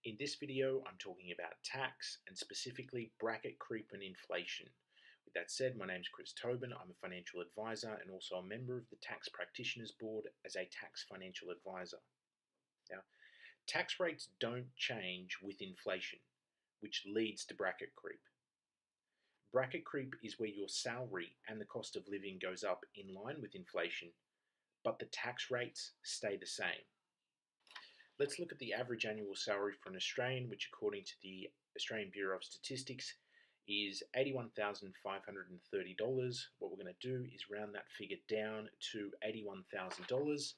In this video, I'm talking about tax and specifically bracket creep and inflation. With that said, my name is Chris Tobin. I'm a financial advisor and also a member of the Tax Practitioners Board as a tax financial advisor. Now, tax rates don't change with inflation, which leads to bracket creep. Bracket creep is where your salary and the cost of living goes up in line with inflation, but the tax rates stay the same. Let's look at the average annual salary for an Australian, which according to the Australian Bureau of Statistics is $81,530. What we're going to do is round that figure down to $81,000,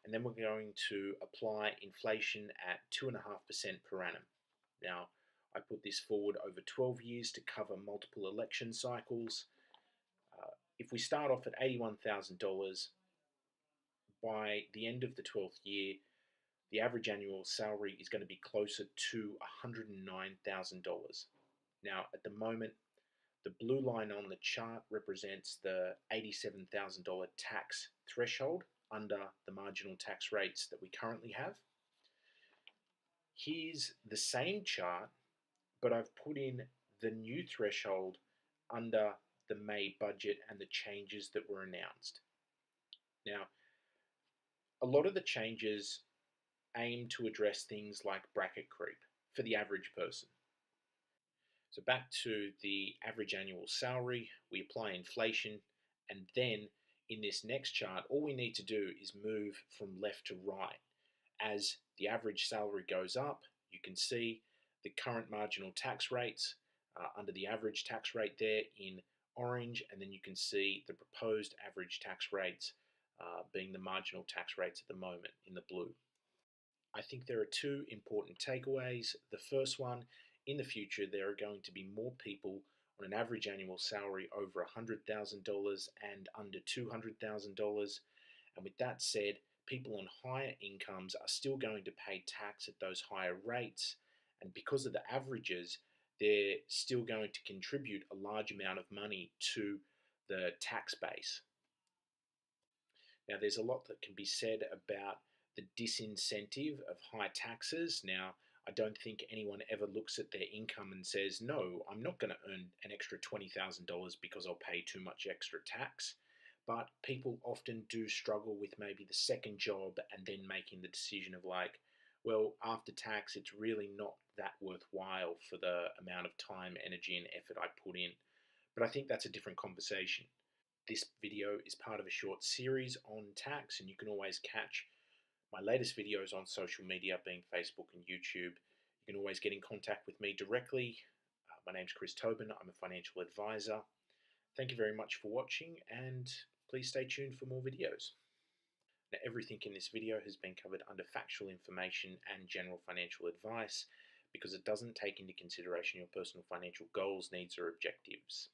and then we're going to apply inflation at 2.5% per annum. Now, I put this forward over 12 years to cover multiple election cycles. If we start off at $81,000, by the end of the 12th year, the average annual salary is going to be closer to $109,000. Now, at the moment, the blue line on the chart represents the $87,000 tax threshold under the marginal tax rates that we currently have. Here's the same chart, but I've put in the new threshold under the May budget and the changes that were announced. Now, a lot of the changes aim to address things like bracket creep for the average person. So back to the average annual salary, we apply inflation, and then in this next chart, all we need to do is move from left to right. As the average salary goes up, you can see the current marginal tax rates under the average tax rate there in orange, and then you can see the proposed average tax rates being the marginal tax rates at the moment in the blue. I think there are two important takeaways. The first one, in the future, there are going to be more people on an average annual salary over $100,000 and under $200,000. And with that said, people on higher incomes are still going to pay tax at those higher rates. And because of the averages, they're still going to contribute a large amount of money to the tax base. Now, there's a lot that can be said about the disincentive of high taxes. Now, I don't think anyone ever looks at their income and says, no, I'm not going to earn an extra $20,000 because I'll pay too much extra tax. But people often do struggle with maybe the second job and then making the decision of like, well, after tax, it's really not that worthwhile for the amount of time, energy, and effort I put in. But I think that's a different conversation. This video is part of a short series on tax, and you can always catch my latest videos on social media, being Facebook and YouTube. You can always get in contact with me directly. My name's Chris Tobin. I'm a financial advisor. Thank you very much for watching, and please stay tuned for more videos. Now, everything in this video has been covered under factual information and general financial advice because it doesn't take into consideration your personal financial goals, needs, or objectives.